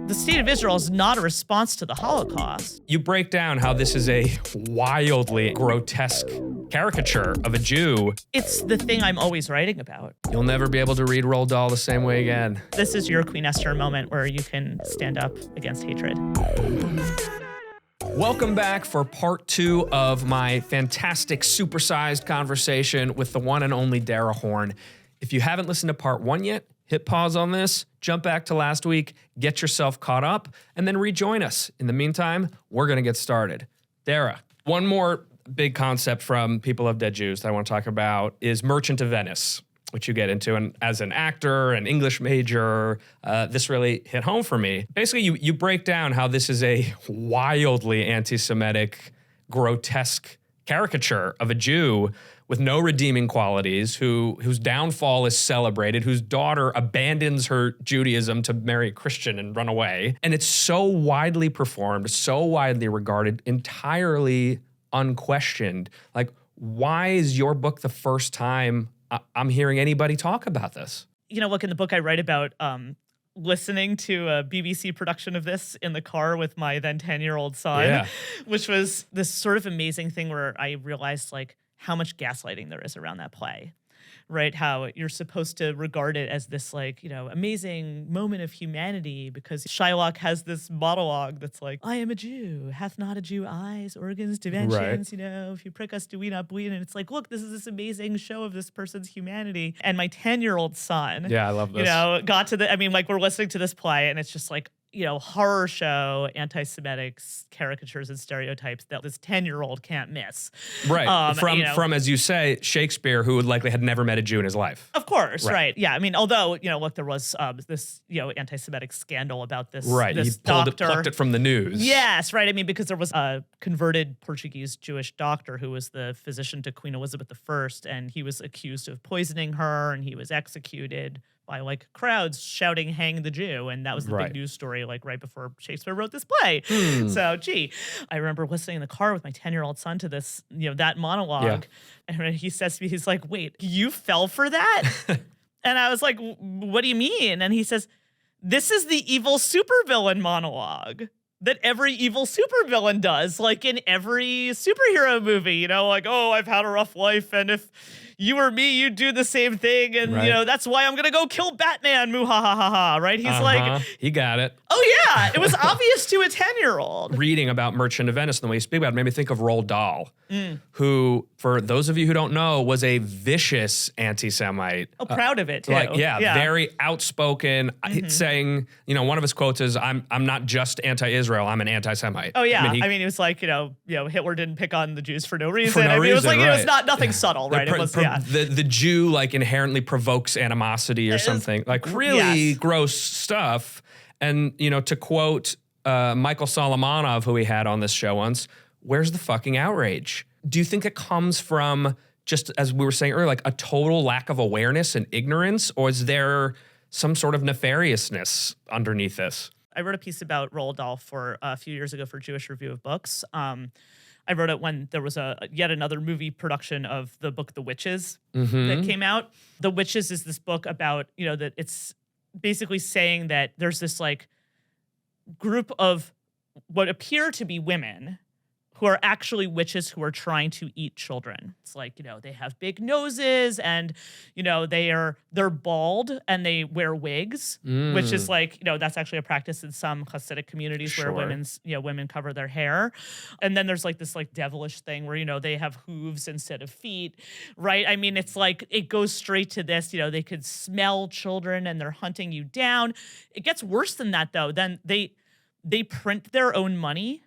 The state of Israel is not a response to the Holocaust. You break down how this is a wildly grotesque caricature of a Jew. It's the thing I'm always writing about. You'll never be able to read Roald Dahl the same way again. This is your Queen Esther moment where you can stand up against hatred. Welcome back for part 2 of my fantastic supersized conversation with the one and only Dara Horn. If you haven't listened to part 1 yet, hit pause on this, jump back to last week, get yourself caught up, and then rejoin us. In the meantime, we're going to get started. Dara, one more big concept from People of Dead Jews that I want to talk about is Merchant of Venice, which you get into. And as an actor, an English major, this really hit home for me. Basically, you break down how this is a wildly anti-Semitic, grotesque caricature of a Jew with no redeeming qualities, whose downfall is celebrated, whose daughter abandons her Judaism to marry a Christian and run away. And it's so widely performed, so widely regarded, entirely unquestioned. Like, why is your book the first time I'm hearing anybody talk about this? You know, look, in the book I write about listening to a BBC production of this in the car with my then 10-year-old son, which was this sort of amazing thing where I realized, like, how much gaslighting there is around that play, right? How you're supposed to regard it as this, like, you know, amazing moment of humanity because Shylock has this monologue that's like, I am a Jew, hath not a Jew eyes, organs, dimensions, you know, if you prick us, do we not bleed? And it's like, look, this is this amazing show of this person's humanity. And my 10-year-old son, I love this. You know, got to the, I mean, like, we're listening to this play and it's just like, you know, horror show, anti-Semitic caricatures and stereotypes that this 10-year-old can't miss. Right. From, as you say, Shakespeare, who likely had never met a Jew in his life. Of course, right. Yeah, I mean, although, you know, look, there was this, you know, anti-Semitic scandal about this, this doctor. Plucked it from the news. Yes, right. I mean, because there was a converted Portuguese Jewish doctor who was the physician to Queen Elizabeth I, and he was accused of poisoning her, and he was executed by, like, crowds shouting, hang the Jew. And that was the big news story, like, right before Shakespeare wrote this play. So, I remember listening in the car with my 10-year-old son to this, you know, that monologue. And he says to me, he's like, wait, you fell for that? And I was like, what do you mean? And he says, this is the evil supervillain monologue that every evil supervillain does, like in every superhero movie, you know, like, oh, I've had a rough life, and if you or me, you'd do the same thing, and, you know, that's why I'm gonna go kill Batman, moo-ha-ha-ha-ha, right? He's like... He got it. Oh, yeah, it was obvious to a 10-year-old. Reading about Merchant of Venice and the way you speak about it made me think of Roald Dahl, who, for those of you who don't know, was a vicious anti-Semite. Oh, proud of it, too. Like, very outspoken, saying, you know, one of his quotes is, I'm not just anti-Israel, I'm an anti-Semite. Oh, yeah. I mean, he was like, you know, Hitler didn't pick on the Jews for no reason. It was like, it was nothing subtle, right? It was, the Jew, like, inherently provokes animosity or something. Like, really gross stuff. And, you know, to quote Michael Solomonov, who we had on this show once, where's the fucking outrage? Do you think it comes from, just as we were saying earlier, like a total lack of awareness and ignorance? Or is there some sort of nefariousness underneath this? I wrote a piece about Roald Dahl for a few years ago for Jewish Review of Books. I wrote it when there was yet another movie production of the book The Witches that came out. The Witches is this book about, you know, that it's basically saying that there's this, like, group of what appear to be women who are actually witches who are trying to eat children. It's like, you know, they have big noses and, you know, they're bald and they wear wigs, which is like, you know, that's actually a practice in some Hasidic communities where women cover their hair. And then there's like this, like, devilish thing where, you know, they have hooves instead of feet, right? I mean, it's like, it goes straight to this, you know, they could smell children and they're hunting you down. It gets worse than that, though. Then they print their own money.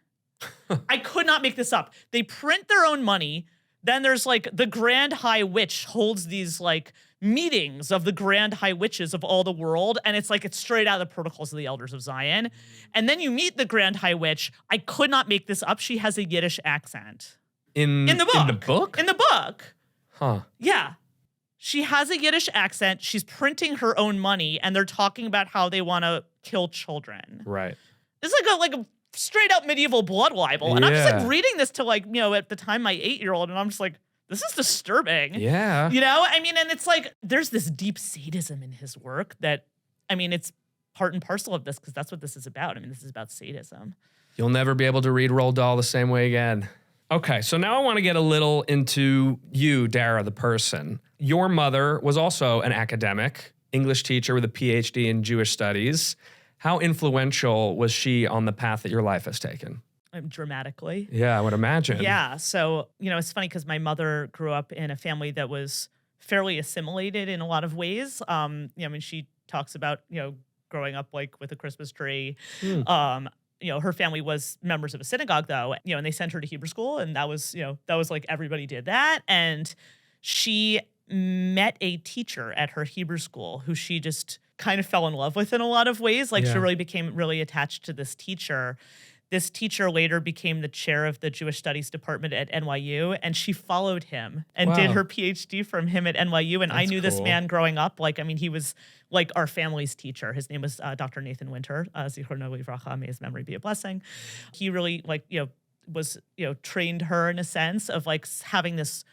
I could not make this up. They print their own money. Then there's, like, the Grand High Witch holds these, like, meetings of the Grand High Witches of all the world. And it's like, it's straight out of the Protocols of the Elders of Zion. And then you meet the Grand High Witch. I could not make this up. She has a Yiddish accent. In the book? In the book. Huh. Yeah. She has a Yiddish accent. She's printing her own money. And they're talking about how they want to kill children. Right. It's like a straight up medieval blood libel. And I'm just, like, reading this to, like, you know, at the time, my 8-year-old, and I'm just like, this is disturbing. Yeah. You know, I mean, and it's like, there's this deep sadism in his work that, I mean, it's part and parcel of this because that's what this is about. I mean, this is about sadism. You'll never be able to read Roald Dahl the same way again. Okay, so now I want to get a little into you, Dara, the person. Your mother was also an academic, English teacher with a PhD in Jewish studies. How influential was she on the path that your life has taken? Dramatically. Yeah, I would imagine. Yeah. So, it's funny because my mother grew up in a family that was fairly assimilated in a lot of ways. She talks about, growing up like with a Christmas tree. Her family was members of a synagogue though, and they sent her to Hebrew school, and that was like everybody did that. And she met a teacher at her Hebrew school who she just kind of fell in love with in a lot of ways. Like she really became really attached to this teacher. This teacher later became the chair of the Jewish Studies department at NYU, and she followed him and did her PhD from him at NYU. And I knew this man growing up. He was like our family's teacher. His name was Dr. Nathan Winter. Zichrono livracha, may his memory be a blessing. He really was trained her in a sense of like having this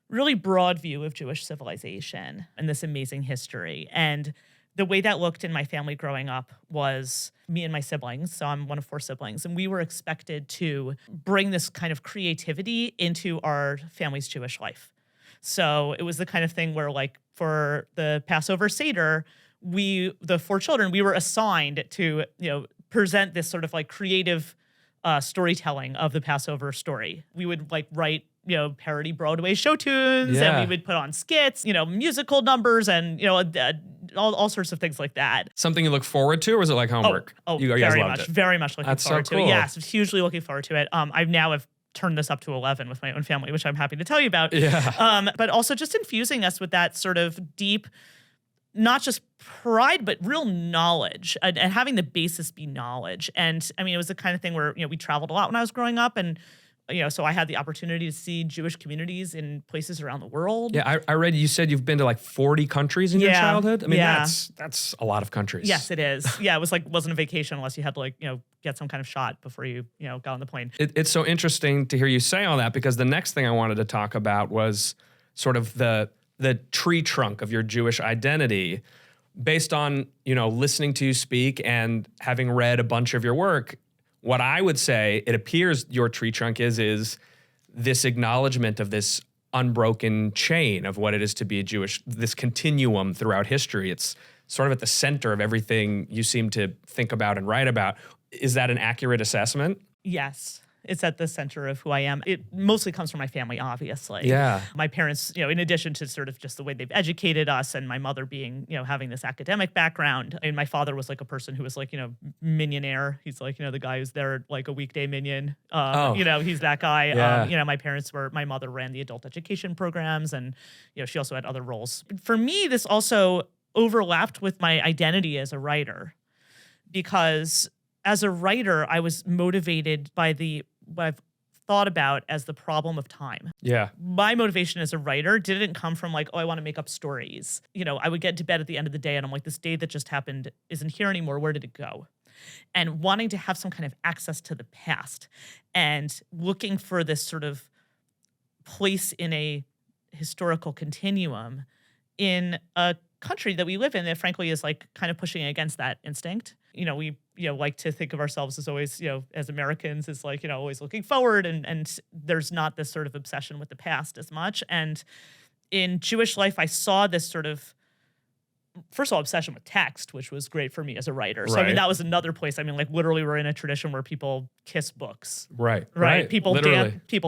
really broad view of Jewish civilization and this amazing history. And the way that looked in my family growing up was me and my siblings. So I'm one of 4 siblings. And we were expected to bring this kind of creativity into our family's Jewish life. So it was the kind of thing where like for the Passover Seder, the 4 children, we were assigned to, present this sort of like creative storytelling of the Passover story. We would like write parody Broadway show tunes, and we would put on skits, musical numbers, and all sorts of things like that. Something you look forward to, or was it like homework? You guys loved it. Very much looking forward to it. Yes, hugely looking forward to it. I now have turned this up to 11 with my own family, which I'm happy to tell you about. Yeah. But also just infusing us with that sort of deep, not just pride, but real knowledge, and having the basis be knowledge. And I mean, it was the kind of thing where, we traveled a lot when I was growing up, and so I had the opportunity to see Jewish communities in places around the world. Yeah, I read you said you've been to like 40 countries in your childhood. I mean, that's a lot of countries. Yes, it is. Yeah, it wasn't a vacation unless you had to get some kind of shot before you got on the plane. It's so interesting to hear you say all that, because the next thing I wanted to talk about was sort of the tree trunk of your Jewish identity. Based on listening to you speak and having read a bunch of your work, what I would say it appears your tree trunk is this acknowledgement of this unbroken chain of what it is to be a Jewish, this continuum throughout history. It's sort of at the center of everything you seem to think about and write about. Is that an accurate assessment? Yes. It's at the center of who I am. It mostly comes from my family, obviously. Yeah. My parents, in addition to sort of just the way they've educated us, and my mother being, having this academic background. And my father was like a person who was like, minionaire. He's like, the guy who's there like a weekday minion. He's that guy. Yeah. My mother ran the adult education programs, and, she also had other roles. For me, this also overlapped with my identity as a writer, because as a writer, I was motivated by what I've thought about as the problem of time. Yeah. My motivation as a writer didn't come from like, I want to make up stories. I would get to bed at the end of the day and I'm like, this day that just happened isn't here anymore. Where did it go? And wanting to have some kind of access to the past and looking for this sort of place in a historical continuum in a country that we live in that frankly is like kind of pushing against that instinct. We like to think of ourselves as always, as Americans, as like, always looking forward, and there's not this sort of obsession with the past as much. And in Jewish life, I saw this sort of, first of all, obsession with text, which was great for me as a writer. So, I mean, that was another place. I mean, like literally we're in a tradition where people kiss books. Right. People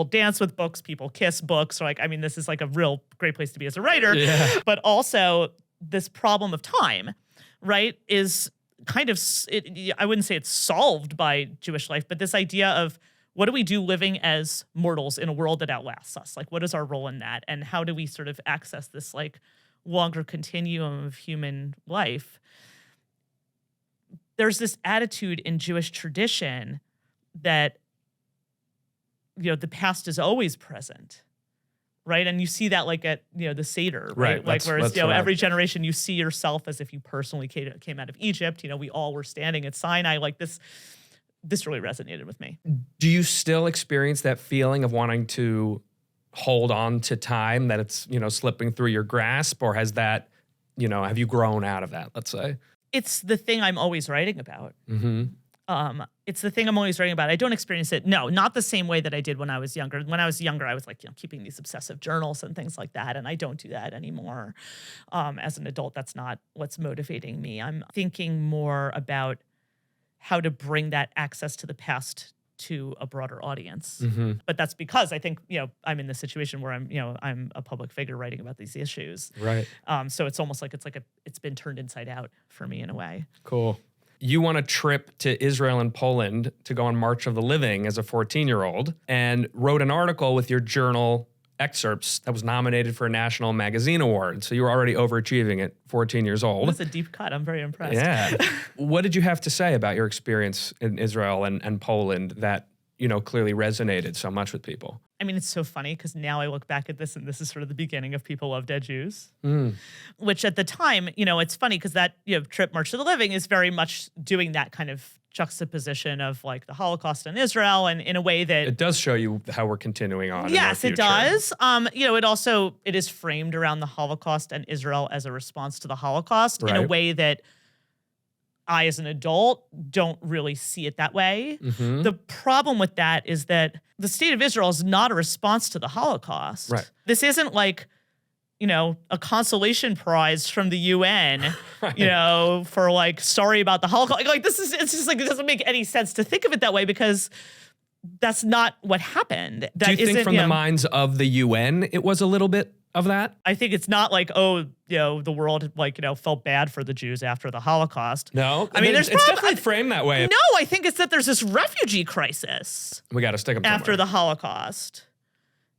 dance with books, people kiss books. So, like, I mean, this is like a real great place to be as a writer. Yeah. But also this problem of time, right, is kind of, I wouldn't say it's solved by Jewish life, but this idea of what do we do living as mortals in a world that outlasts us? Like, what is our role in that? And how do we sort of access this like longer continuum of human life? There's this attitude in Jewish tradition that, the past is always present. Right. And you see that like at, the Seder, right? Like whereas, every generation you see yourself as if you personally came out of Egypt. We all were standing at Sinai. Like this really resonated with me. Do you still experience that feeling of wanting to hold on to time, that it's, slipping through your grasp, or has that, have you grown out of that, let's say? it's the thing I'm always writing about. Mm-hmm. It's the thing I'm always writing about. I don't experience it. No, not the same way that I did when I was younger. When I was younger, I was like, keeping these obsessive journals and things like that. And I don't do that anymore. As an adult, that's not what's motivating me. I'm thinking more about how to bring that access to the past to a broader audience. Mm-hmm. But that's because I think, I'm in this situation where I'm a public figure writing about these issues. Right. So it's almost like it's been turned inside out for me in a way. Cool. You won a trip to Israel and Poland to go on March of the Living as a 14-year-old and wrote an article with your journal excerpts that was nominated for a national magazine award. So you were already overachieving at 14 years old. That's a deep cut. I'm very impressed. Yeah. What did you have to say about your experience in Israel and Poland that, clearly resonated so much with people? I mean, it's so funny because now I look back at this and this is sort of the beginning of People Love Dead Jews, which at the time, it's funny because that trip March of the Living is very much doing that kind of juxtaposition of like the Holocaust and Israel, and in a way that it does show you how we're continuing on. Yes, it does. It is framed around the Holocaust and Israel as a response to the Holocaust in a way that I, as an adult, don't really see it that way. Mm-hmm. The problem with that is that the state of Israel is not a response to the Holocaust. Right. This isn't like, a consolation prize from the UN, right. for like, sorry about the Holocaust. It's just like, it doesn't make any sense to think of it that way because that's not what happened. Do you think from the minds of the UN, it was a little bit of that? I think it's not like, the world felt bad for the Jews after the Holocaust. No, I mean, it's definitely framed that way. No, I think it's that there's this refugee crisis. We got to stick them after the Holocaust.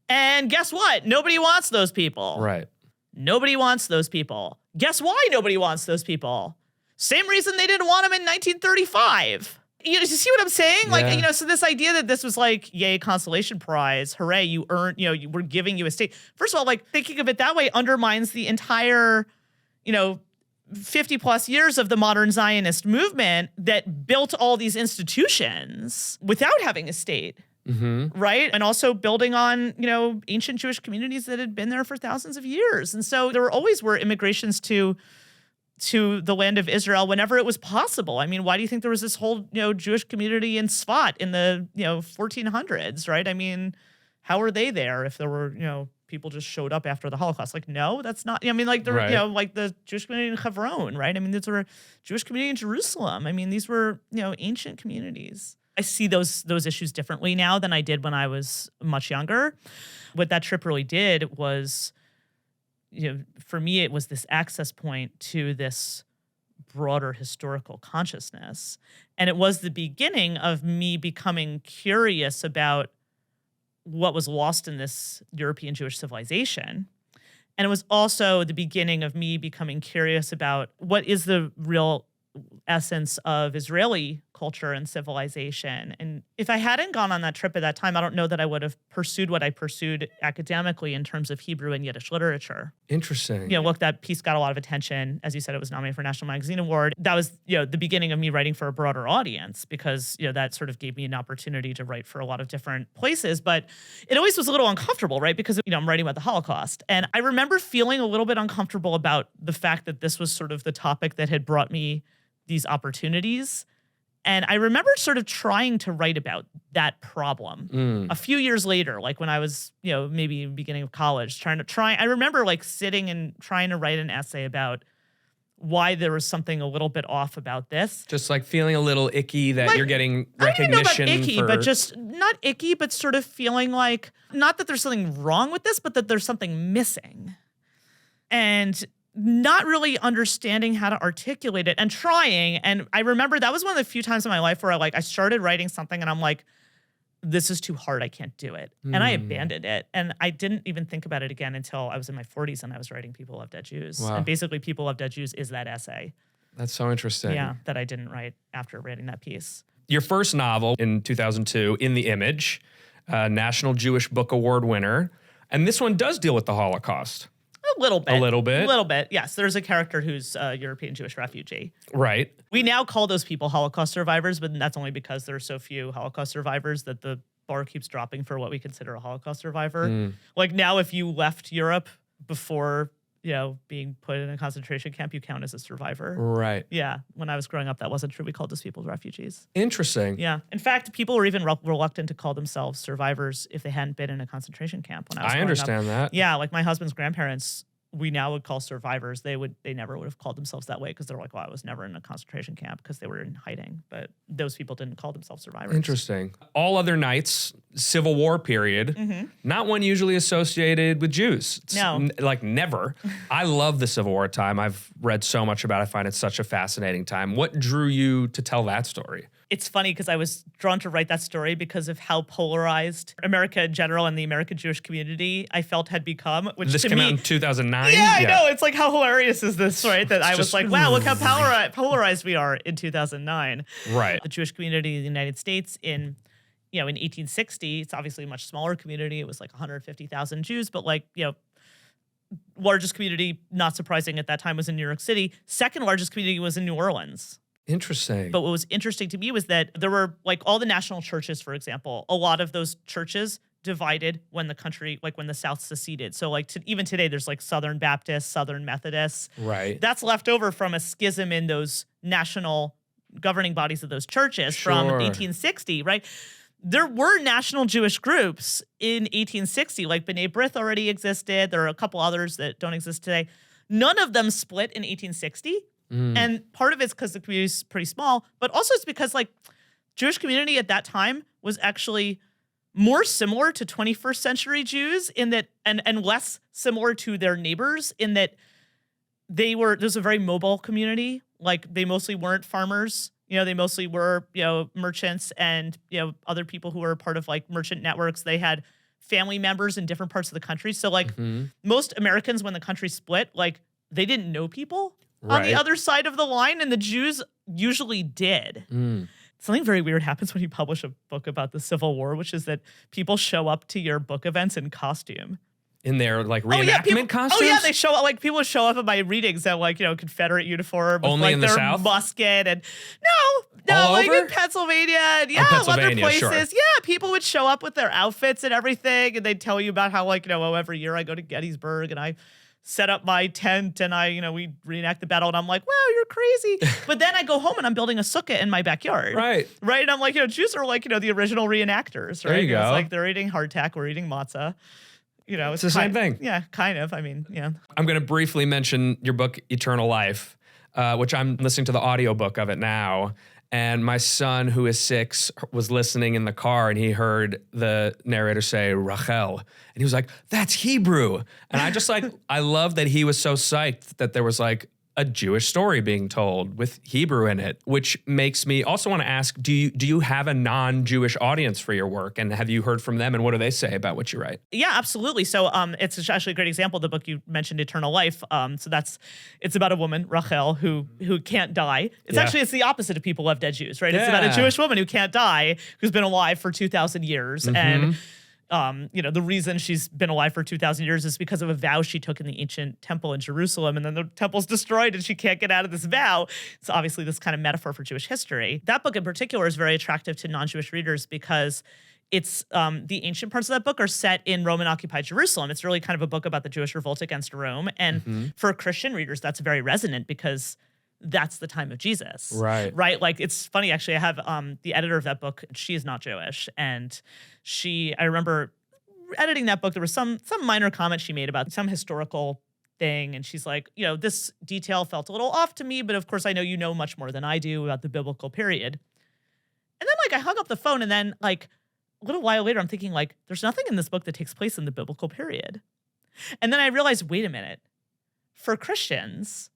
And guess what? Nobody wants those people. Right. Nobody wants those people. Guess why nobody wants those people? Same reason they didn't want them in 1935. You see what I'm saying? Yeah. So this idea that this was like, yay, consolation prize, hooray, you earned, we're giving you a state. First of all, like thinking of it that way undermines the entire, 50 plus years of the modern Zionist movement that built all these institutions without having a state. Mm-hmm. Right. And also building on, ancient Jewish communities that had been there for thousands of years. And so there always were immigrations to the land of Israel whenever it was possible. I mean, why do you think there was this whole, Jewish community in Sfat in the, 1400s, right? I mean, how were they there if there were, people just showed up after the Holocaust? Like, no, that's not, there were, right. like the Jewish community in Hebron, right? I mean, these were Jewish community in Jerusalem. I mean, these were, ancient communities. I see those issues differently now than I did when I was much younger. What that trip really did was, for me, it was this access point to this broader historical consciousness. And it was the beginning of me becoming curious about what was lost in this European Jewish civilization. And it was also the beginning of me becoming curious about what is the real essence of Israeli culture and civilization. And if I hadn't gone on that trip at that time, I don't know that I would have pursued what I pursued academically in terms of Hebrew and Yiddish literature. Interesting. Look, that piece got a lot of attention. As you said, it was nominated for a National Magazine Award. That was, the beginning of me writing for a broader audience because, that sort of gave me an opportunity to write for a lot of different places. But it always was a little uncomfortable, right? Because, I'm writing about the Holocaust. And I remember feeling a little bit uncomfortable about the fact that this was sort of the topic that had brought me these opportunities. And I remember sort of trying to write about that problem a few years later, like when I was, maybe beginning of college, I remember like sitting and trying to write an essay about why there was something a little bit off about this. Just like feeling a little icky that you're getting recognition. I don't know about icky, but just not icky, but sort of feeling like, not that there's something wrong with this, but that there's something missing. And not really understanding how to articulate it and trying. And I remember that was one of the few times in my life where I started writing something and I'm like, this is too hard. I can't do it. And I abandoned it. And I didn't even think about it again until I was in my 40s and I was writing People Love Dead Jews. Wow. And basically People Love Dead Jews is that essay. That's so interesting. Yeah, that I didn't write after writing that piece. Your first novel in 2002, In the Image, National Jewish Book Award winner. And this one does deal with the Holocaust. A little bit. A little bit? A little bit, yes. There's a character who's a European Jewish refugee. Right. We now call those people Holocaust survivors, but that's only because there are so few Holocaust survivors that the bar keeps dropping for what we consider a Holocaust survivor. Like now, if you left Europe before being put in a concentration camp, you count as a survivor. Right. Yeah. When I was growing up, that wasn't true. We called those people refugees. Interesting. Yeah. In fact, people were even reluctant to call themselves survivors if they hadn't been in a concentration camp when I was growing up. I understand that. Yeah. Like my husband's grandparents, we now would call survivors. They never would have called themselves that way because they're like, well, I was never in a concentration camp because they were in hiding. But those people didn't call themselves survivors. Interesting. All Other Nights, Civil War period, not one usually associated with Jews. It's No. like never. I love the Civil War time. I've read so much about it. I find it such a fascinating time. What drew you to tell that story? It's funny because I was drawn to write that story because of how polarized America in general and the American Jewish community I felt had become. Which This to came me, out in 2009? Yeah, I know. It's like, how hilarious is this, right? That I was just- like, wow, look how polarized we are in 2009. Right. The Jewish community in the United States in 1860, it's obviously a much smaller community. It was like 150,000 Jews, but largest community, not surprising at that time, was in New York City. Second largest community was in New Orleans. Interesting. But what was interesting to me was that there were all the national churches, for example, a lot of those churches divided when the South seceded. So even today, there's Southern Baptists, Southern Methodists. Right. That's left over from a schism in those national governing bodies of those churches from Sure. 1860, right? There were national Jewish groups in 1860, like B'nai B'rith already existed. There are a couple others that don't exist today. None of them split in 1860. And part of it's because the community is pretty small, but also it's because Jewish community at that time was actually more similar to 21st century Jews in that, and less similar to their neighbors in that there's a very mobile community. They mostly weren't farmers. They mostly were, merchants and, other people who were part of merchant networks. They had family members in different parts of the country. So most Americans, when the country split, they didn't know people on the other side of the line, and the Jews usually did. Something very weird happens when you publish a book about the Civil War, which is that people show up to your book events in costume. In their reenactment costumes? Oh yeah, they show up people would show up at my readings at Confederate uniform with Only in the their South? musket and no, All in over? Pennsylvania and other Pennsylvania, places. sure. Yeah, people would show up with their outfits and everything, and they'd tell you about how every year I go to Gettysburg and I set up my tent and we reenact the battle, and I'm like, wow, you're crazy. But then I go home and I'm building a sukkah in my backyard. Right. Right. And I'm like, Jews are the original reenactors, right? There you go. It's they're eating hardtack, we're eating matzah. It's the same thing. Yeah, kind of. I mean, yeah. I'm going to briefly mention your book, Eternal Life, which I'm listening to the audiobook of it now. And my son, who is 6, was listening in the car, and he heard the narrator say Rachel. And he was like, that's Hebrew. And I just I love that he was so psyched that there was a Jewish story being told with Hebrew in it, which makes me also want to ask, do you have a non-Jewish audience for your work? And have you heard from them, and what do they say about what you write? Yeah, absolutely. So it's actually a great example. The book you mentioned, Eternal Life. It's about a woman, Rachel, who can't die. It's the opposite of People Love Dead Jews, right? It's about a Jewish woman who can't die, who's been alive for 2,000 years. And the reason she's been alive for 2,000 years is because of a vow she took in the ancient temple in Jerusalem, and then the temple's destroyed and she can't get out of this vow. It's obviously this kind of metaphor for Jewish history. That book in particular is very attractive to non-Jewish readers because it's the ancient parts of that book are set in Roman-occupied Jerusalem. It's really kind of a book about the Jewish revolt against Rome. And for Christian readers, that's very resonant because that's the time of Jesus. Right. It's funny, actually, I have the editor of that book. She is not Jewish. And I remember editing that book. There was some minor comment she made about some historical thing. And she's like, this detail felt a little off to me, but of course I know you know much more than I do about the biblical period. And then I hung up the phone, and then a little while later, I'm thinking there's nothing in this book that takes place in the biblical period. And then I realized, wait a minute, for Christians,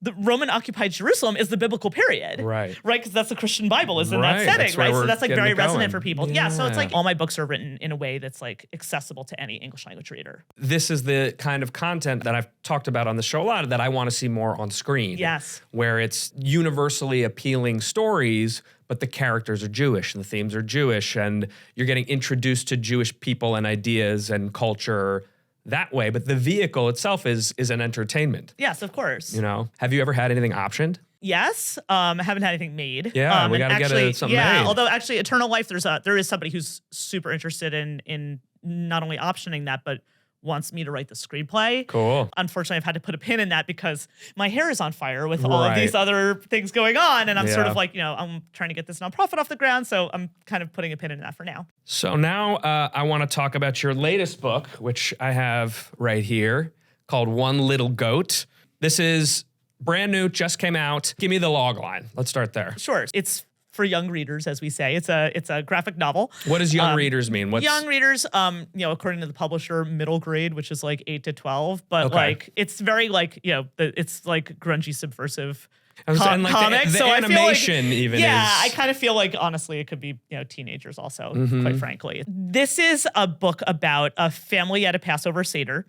the Roman-occupied Jerusalem is the biblical period. Right. Right, because that's the Christian Bible is in Right, that setting, that's where right? So we're that's getting very it resonant going. for people. Yeah, so it's Yeah. all my books are written in a way that's accessible to any English language reader. This is the kind of content that I've talked about on the show a lot that I want to see more on screen. Yes. Where it's universally appealing stories, but the characters are Jewish and the themes are Jewish, and you're getting introduced to Jewish people and ideas and culture that way, but the vehicle itself is an entertainment. Yes, of course. Have you ever had anything optioned? Yes, I haven't had anything made. Yeah, we gotta get something made. Although actually, Eternal Life, there is somebody who's super interested in not only optioning that, but wants me to write the screenplay. Cool. Unfortunately, I've had to put a pin in that because my hair is on fire with all of these other things going on. And I'm sort of like, I'm trying to get this nonprofit off the ground. So I'm kind of putting a pin in that for now. So now I want to talk about your latest book, which I have right here, called One Little Goat. This is brand new, just came out. Give me the log line. Let's start there. Sure. It's for young readers, as we say. It's a graphic novel. What does young readers mean? Young readers, according to the publisher, middle grade, which is like 8 to 12. But like, it's very like, it's like grungy, subversive comics. The animation even is. I kind of feel like, honestly, it could be, teenagers also, quite frankly. This is a book about a family at a Passover Seder,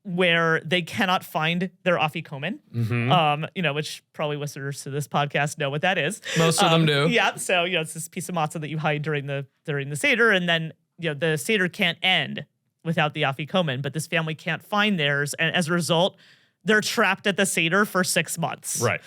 where they cannot find their afikomen, which probably listeners to this podcast know what that is. Most of them do. Yeah. So, it's this piece of matzah that you hide during the Seder, and then, the Seder can't end without the afikomen, but this family can't find theirs. And as a result, they're trapped at the Seder for 6 months. Right.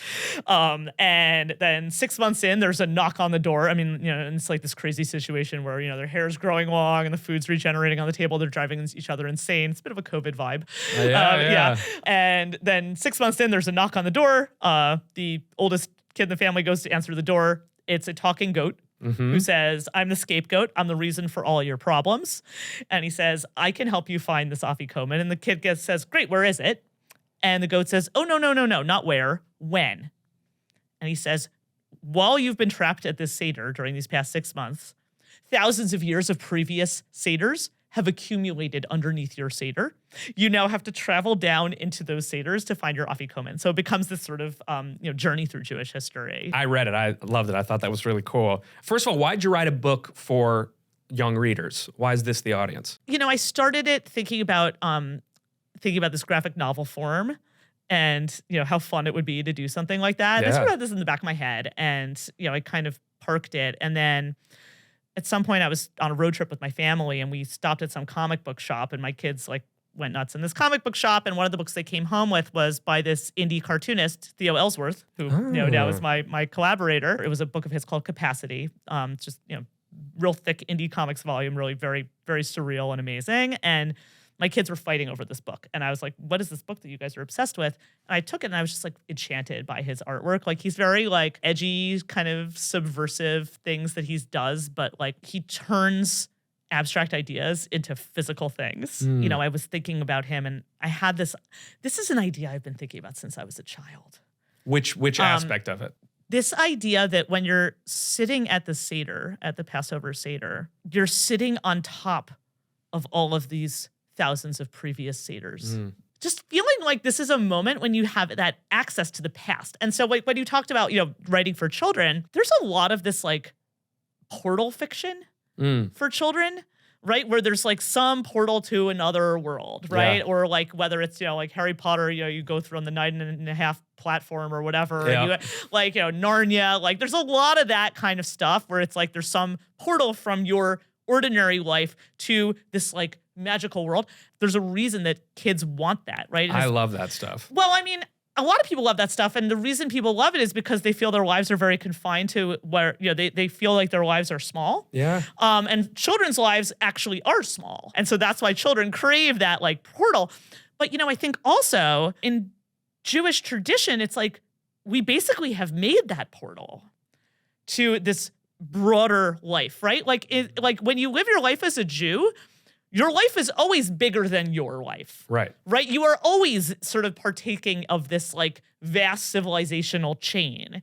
And then 6 months in, there's a knock on the door. I mean, and it's like this crazy situation where, their hair's growing long and the food's regenerating on the table. They're driving each other insane. It's a bit of a COVID vibe. Yeah. And then 6 months in, there's a knock on the door. The oldest kid in the family goes to answer the door. It's a talking goat. Who says, I'm the scapegoat. I'm the reason for all your problems. And he says, I can help you find this afikomen. And the kid says, great, where is it? And the goat says, oh, no, not where, when. And he says, while you've been trapped at this Seder during these past 6 months, thousands of years of previous Seders have accumulated underneath your Seder. You now have to travel down into those Seders to find your afikomen. So it becomes this sort of journey through Jewish history. I read it. I loved it. I thought that was really cool. First of all, why'd you write a book for young readers? Why is this the audience? I started it thinking about this graphic novel form and, how fun it would be to do something like that. I sort of had this in the back of my head and, I kind of parked it. And then at some point I was on a road trip with my family and we stopped at some comic book shop and my kids went nuts in this comic book shop. And one of the books they came home with was by this indie cartoonist, Theo Ellsworth, who, now is my collaborator. It was a book of his called Capacity. Just, real thick indie comics volume, really very, very surreal and amazing. And my kids were fighting over this book. And I was like, what is this book that you guys are obsessed with? And I took it and I was just enchanted by his artwork. He's very edgy, kind of subversive things that he does, but he turns abstract ideas into physical things. I was thinking about him and I had this is an idea I've been thinking about since I was a child. Which aspect of it? This idea that when you're sitting at the Seder, at the Passover Seder, you're sitting on top of all of these thousands of previous Seders. Just feeling like this is a moment when you have that access to the past. And so when you talked about, writing for children, there's a lot of this portal fiction for children, right? Where there's like some portal to another world, right? Yeah. Or like whether it's, like Harry Potter, you go through on the 9.5 platform or whatever, yeah. And Narnia, like there's a lot of that kind of stuff where it's like there's some portal from your ordinary life to this like magical world. There's a reason that kids want that, right? I love that stuff. Well, I mean, a lot of people love that stuff, and the reason people love it is because they feel their lives are very confined to where, they feel like their lives are small. Yeah. And children's lives actually are small. And so that's why children crave that like portal. But, I think also in Jewish tradition, it's like we basically have made that portal to this broader life, right? Like when you live your life as a Jew, your life is always bigger than your life. Right. Right? You are always sort of partaking of this like vast civilizational chain.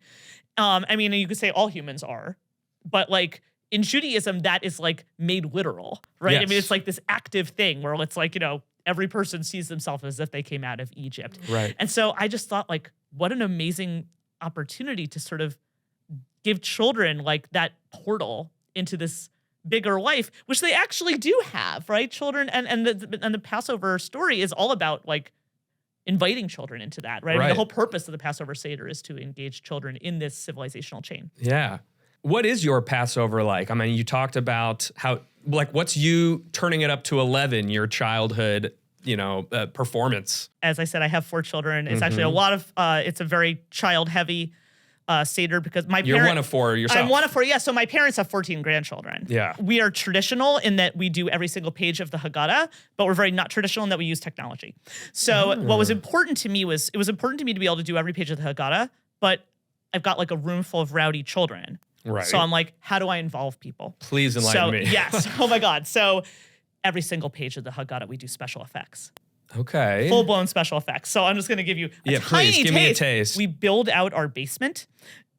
I mean, you could say all humans are, but like in Judaism, that is like made literal, right? Yes. I mean, it's like this active thing where it's like, every person sees themselves as if they came out of Egypt. Right. And so I just thought like, what an amazing opportunity to sort of give children like that portal into this bigger life, which they actually do have, right? Children and the Passover story is all about like inviting children into that, right? I mean, the whole purpose of the Passover Seder is to engage children in this civilizational chain. Yeah. What is your Passover like? I mean, you talked about how, like, what's you turning it up to 11, your childhood, performance? As I said, I have 4 children. It's actually a lot of, it's a very child heavy Seder because my You're one of four yourself. I'm one of four, yeah. So my parents have 14 grandchildren. Yeah. We are traditional in that we do every single page of the Haggadah, but we're very not traditional in that we use technology. So what was important to me was, it was important to me to be able to do every page of the Haggadah, but I've got like a room full of rowdy children. Right. So I'm like, how do I involve people? Please enlighten me. Yes. Oh my God. So every single page of the Haggadah, we do special effects. Okay. Full-blown special effects. So I'm just going to give you a tiny please, give me a taste. We build out our basement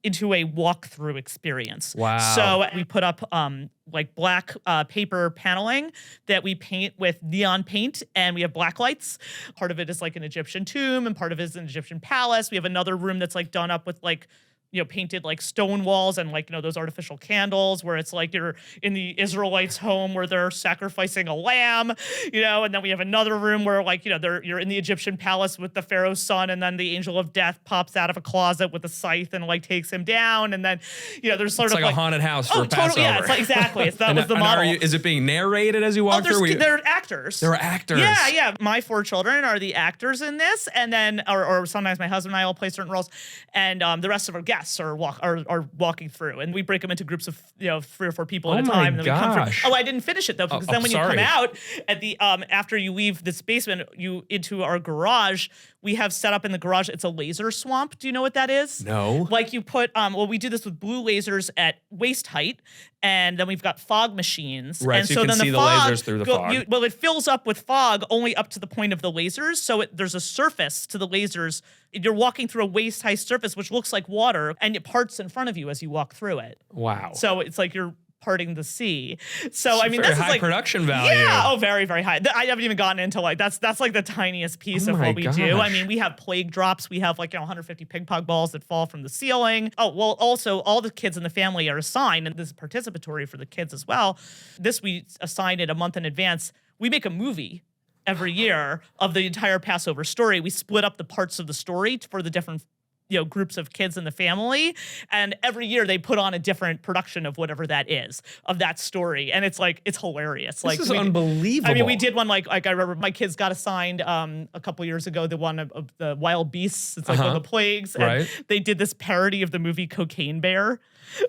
into a walkthrough experience. Wow. So we put up like black paper paneling that we paint with neon paint, and we have black lights. Part of it is like an Egyptian tomb, and part of it is an Egyptian palace. We have another room that's like done up with like, you know, painted like stone walls and like, you know, those artificial candles where it's like you're in the Israelites' home where they're sacrificing a lamb, you know, and then we have another room where like, you know, you're in the Egyptian palace with the Pharaoh's son, and then the angel of death pops out of a closet with a scythe and like takes him down. And then, you know, there's sort it's of like a haunted house for Passover. Totally, yeah, it's like, exactly. That was the model. Is it being narrated as you walk through? There are actors. There are actors. Yeah. My four children are the actors in this, and then, or sometimes my husband and I will play certain roles, and the rest of our guests are walking through, and we break them into groups of, you know, 3 or 4 people at a time. And then we come through. Oh, I didn't finish it though, because then when you come out at the after you leave this basement, you into our garage. We have set up in the garage. It's a laser swamp. Do you know what that is? No. Like you put we do this with blue lasers at waist height, and then we've got fog machines. Right. And so you can then see the lasers through the fog. It fills up with fog only up to the point of the lasers. So there's a surface to the lasers. You're walking through a waist-high surface, which looks like water, and it parts in front of you as you walk through it. Wow. So it's like you're parting the sea. So it's I mean, very that's high like production value. Yeah. Oh, very, very high. I haven't even gotten into like that's like the tiniest piece of what we do. I mean, we have plague drops. We have like, you know, 150 ping pong balls that fall from the ceiling. Oh, well, also all the kids in the family are assigned, and this is participatory for the kids as well. This we assign it a month in advance. We make a movie every year of the entire Passover story. We split up the parts of the story for the different, you know, groups of kids in the family, and every year they put on a different production of whatever that is of that story, and it's like, it's hilarious. This is unbelievable. I mean, we did one like I remember my kids got assigned a couple years ago the one of the wild beasts. It's like one of the plagues, and they did this parody of the movie Cocaine Bear,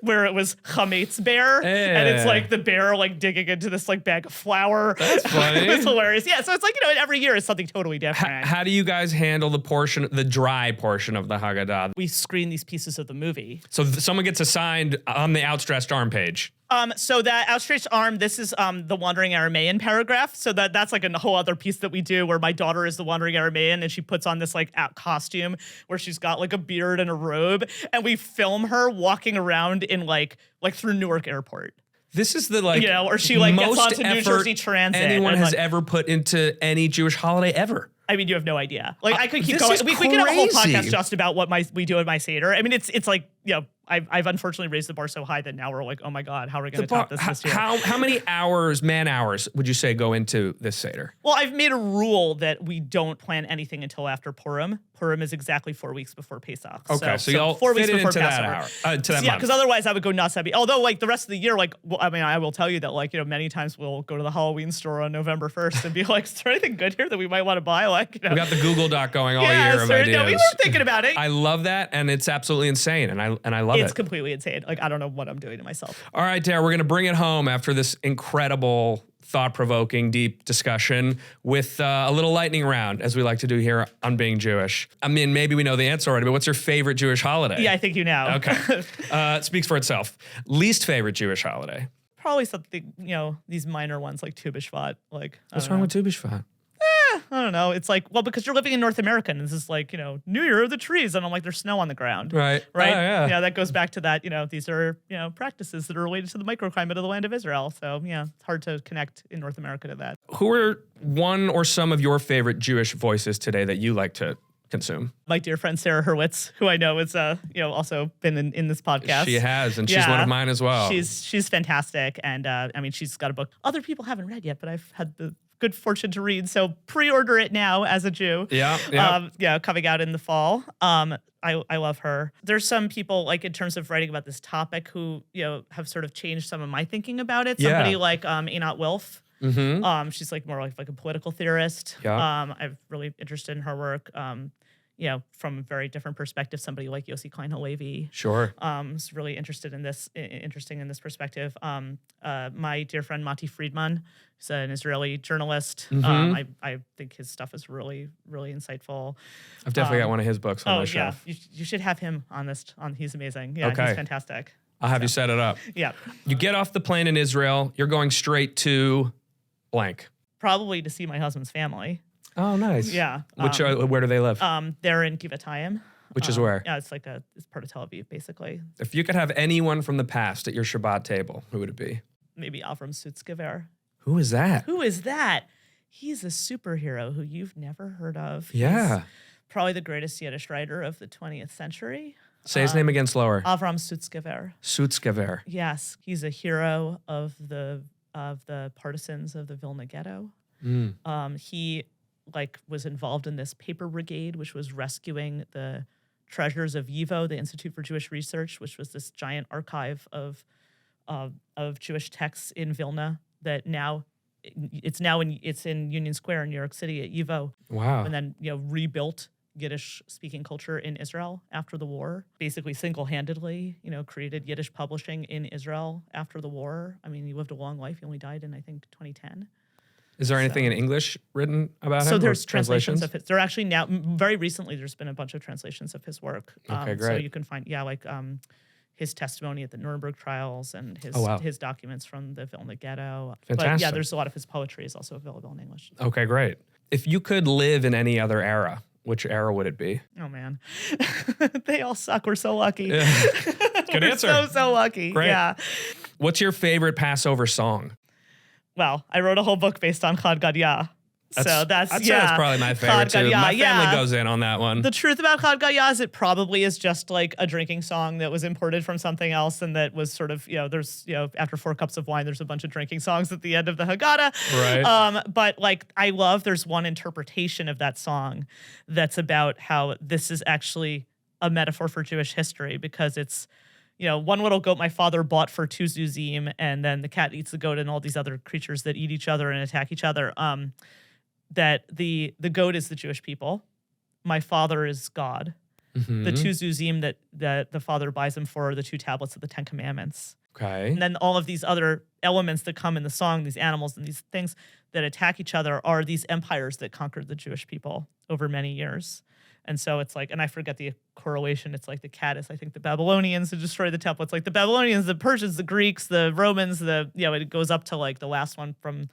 where it was Chametz Bear, and it's like the bear like digging into this like bag of flour. That's funny. It's hilarious. Yeah, so it's like, you know, every year is something totally different. How do you guys handle the dry portion of the Haggadah? We screen these pieces of the movie. So someone gets assigned on the outstretched arm page. So that outstretched arm, this is the Wandering Aramaean paragraph. So that's like a whole other piece that we do where my daughter is the Wandering Aramaean, and she puts on this like costume where she's got like a beard and a robe, and we film her walking around in like through Newark Airport. This is the like, you know, or she like gets most onto New Jersey Transit. Anyone has ever put into any Jewish holiday ever. I mean, you have no idea. Like I could keep this going. We could have a whole crazy. podcast just about what we do at my Seder. I mean, it's like, you know, I've unfortunately raised the bar so high that now we're like, oh my God, how are we going to top this year? How many hours, man hours, would you say go into this Seder? Well, I've made a rule that we don't plan anything until after Purim. Purim is exactly 4 weeks before Pesach. Okay, so y'all 4 weeks fit it before into Passover. that hour, to that Yeah, month. because otherwise I would go nuts. Although like the rest of the year, like, well, I mean, I will tell you that like, you know, many times we'll go to the Halloween store on November 1st and be like, is there anything good here that we might want to buy? Like, you know, we got the Google Doc going all yeah, year of ideas. No, we were thinking about it. I love that, and it's absolutely insane, and I love it. It's completely insane. Like, I don't know what I'm doing to myself. All right, Dara, we're gonna bring it home after this incredible, thought-provoking, deep discussion with a little lightning round, as we like to do here on Being Jewish. I mean, maybe we know the answer already, but what's your favorite Jewish holiday? Yeah, I think you know. Okay, it speaks for itself. Least favorite Jewish holiday? Probably something, you know, these minor ones like Tu B'Shvat. Like, what's wrong with Tu B'Shvat? I don't know. It's like, well, because you're living in North America, and this is like, you know, New Year of the trees, and I'm like, there's snow on the ground. Right. Right. Oh, yeah. Yeah, that goes back to that, you know, these are, you know, practices that are related to the microclimate of the land of Israel. So, yeah, it's hard to connect in North America to that. Who are one or some of your favorite Jewish voices today that you like to consume? My dear friend Sarah Hurwitz, who I know is, you know, also been in this podcast. She has, and she's one of mine as well. She's fantastic, and I mean, she's got a book other people haven't read yet, but I've had the good fortune to read. So pre-order it now as a Jew. Yeah. Coming out in the fall. I love her. There's some people like in terms of writing about this topic who, you know, have sort of changed some of my thinking about it. Somebody like Einat Wilf. She's like more like a political theorist. Yeah. I'm really interested in her work. You from a very different perspective, somebody like Yossi Klein Halevi. Sure. Is really interesting in this perspective. My dear friend Mati Friedman, who's an Israeli journalist. I think his stuff is really, really insightful. I've definitely got one of his books on my yeah, shelf. you should have him on this. He's amazing. Yeah, Okay. he's fantastic. I'll have you set it up. Yeah, You get off the plane in Israel. You're going straight to blank. probably to see my husband's family. Oh, nice. Yeah. Where do they live? They're in Givatayim. Which is where? Yeah, it's part of Tel Aviv, basically. If you could have anyone from the past at your Shabbat table, who would it be? Maybe Avram Sutzkever. Who is that? Who is that? He's a superhero who you've never heard of. Yeah. He's probably the greatest Yiddish writer of the 20th century. Say his name again slower. Avram Sutzkever. Sutzkever. Yes, he's a hero of the partisans of the Vilna Ghetto. He was involved in this paper brigade, which was rescuing the treasures of YIVO, the Institute for Jewish Research, which was this giant archive of Jewish texts in Vilna that it's in Union Square in New York City at YIVO. Wow. And then rebuilt Yiddish speaking culture in Israel after the war. Basically single-handedly, created Yiddish publishing in Israel after the war. I mean, he lived a long life. He only died in, I think, 2010. Is there anything in English written about him? So there's translations of his. There are actually now, very recently, there's been a bunch of translations of his work. Okay, great. So you can find, his testimony at the Nuremberg trials and his documents from the Vilna Ghetto. Fantastic. But yeah, there's a lot of his poetry is also available in English. Okay, great. If you could live in any other era, which era would it be? Oh, man. They all suck. We're so lucky. Yeah. Good answer. We're so lucky. Great. Yeah. What's your favorite Passover song? Well, I wrote a whole book based on Chad Gadya. I'd say that's probably my favorite too. My family goes in on that one. The truth about Chad Gadya is it probably is just like a drinking song that was imported from something else, and that was sort of there's after 4 cups of wine, there's a bunch of drinking songs at the end of the Haggadah. Right. But there's one interpretation of that song that's about how this is actually a metaphor for Jewish history, because it's one little goat my father bought for 2 zuzim, and then the cat eats the goat and all these other creatures that eat each other and attack each other. That the goat is the Jewish people. My father is God. Mm-hmm. The 2 zuzim that the father buys him for are the 2 tablets of the 10 Commandments. Okay. And then all of these other elements that come in the song, these animals and these things that attack each other, are these empires that conquered the Jewish people over many years. And so it's and I forget the correlation. It's like the cat is, I think, the Babylonians who destroyed the temple. It's like the Babylonians, the Persians, the Greeks, the Romans, it goes up to the last one from,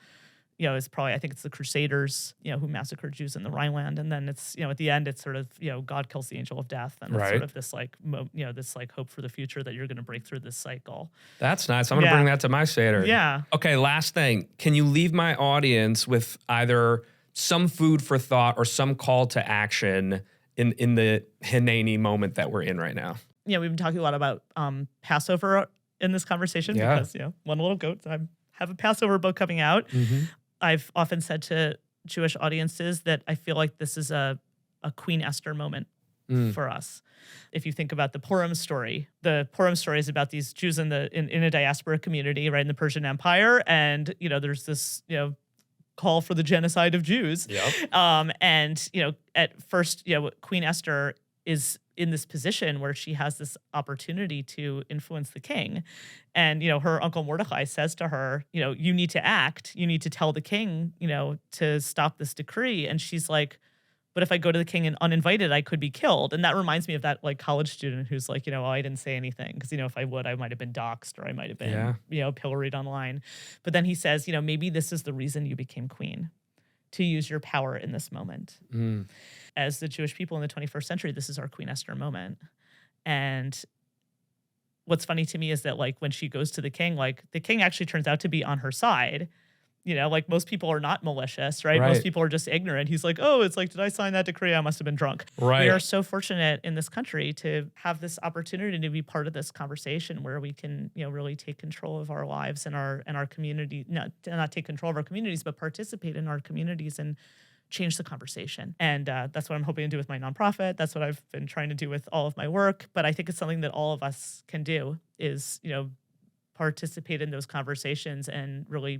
it's probably, I think it's the Crusaders, who massacred Jews in the Rhineland. And then it's, at the end, it's sort of, God kills the angel of death. And it's sort of this this hope for the future that you're going to break through this cycle. That's nice. I'm going to bring that to my Seder. Yeah. Okay, last thing. Can you leave my audience with either some food for thought or some call to action in the Hineni moment that we're in right now? We've been talking a lot about Passover in this conversation because, one little goat. I have a Passover book coming out. Mm-hmm. I've often said to Jewish audiences that I feel like this is a Queen Esther moment for us. If you think about the Purim story is about these Jews in a diaspora community, right, in the Persian Empire. And, there's this, call for the genocide of Jews. Yep. And, at first, Queen Esther is in this position where she has this opportunity to influence the king. And, her uncle Mordecai says to her, you need to act, you need to tell the king, to stop this decree. And she's like, but if I go to the king and uninvited, I could be killed. And that reminds me of that college student who's like, I didn't say anything because, if I would, I might have been doxxed or I might have been, pilloried online. But then he says, maybe this is the reason you became queen, to use your power in this moment. As the Jewish people in the 21st century, this is our Queen Esther moment. And what's funny to me is that when she goes to the king actually turns out to be on her side. Most people are not malicious, right? Most people are just ignorant. He's like, oh, it's did I sign that decree? I must have been drunk. Right. We are so fortunate in this country to have this opportunity to be part of this conversation where we can, really take control of our lives and our community, not take control of our communities, but participate in our communities and change the conversation. And that's what I'm hoping to do with my nonprofit. That's what I've been trying to do with all of my work. But I think it's something that all of us can do is, participate in those conversations and really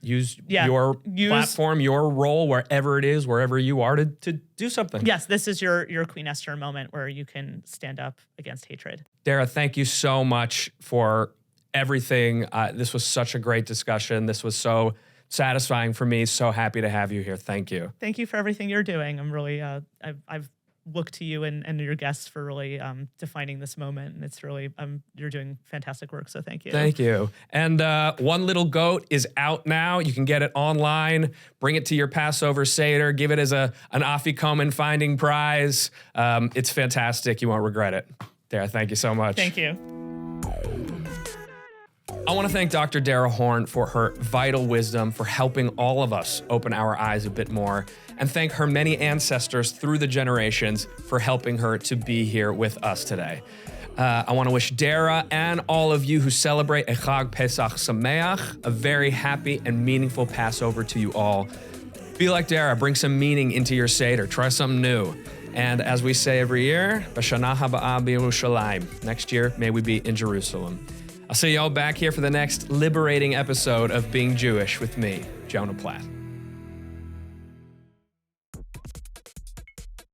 Use Yeah. your platform, your role, wherever it is, wherever you are, to do something. Yes, this is your Queen Esther moment where you can stand up against hatred. Dara, thank you so much for everything. This was such a great discussion. This was so satisfying for me. So happy to have you here. Thank you. Thank you for everything you're doing. I'm really, I've looked to you and your guests for really defining this moment. And it's really, you're doing fantastic work. So thank you. Thank you. And One Little Goat is out now. You can get it online. Bring it to your Passover Seder. Give it as an Afikomen Finding Prize. It's fantastic. You won't regret it. Dara, thank you so much. Thank you. I want to thank Dr. Dara Horn for her vital wisdom, for helping all of us open our eyes a bit more, and thank her many ancestors through the generations for helping her to be here with us today. I want to wish Dara and all of you who celebrate Echag Pesach Sameach a very happy and meaningful Passover to you all. Be like Dara, bring some meaning into your Seder, try something new. And as we say every year, B'Shana Haba'a B'Yerushalayim. Next year, may we be in Jerusalem. I'll see y'all back here for the next liberating episode of Being Jewish with me, Jonah Platt.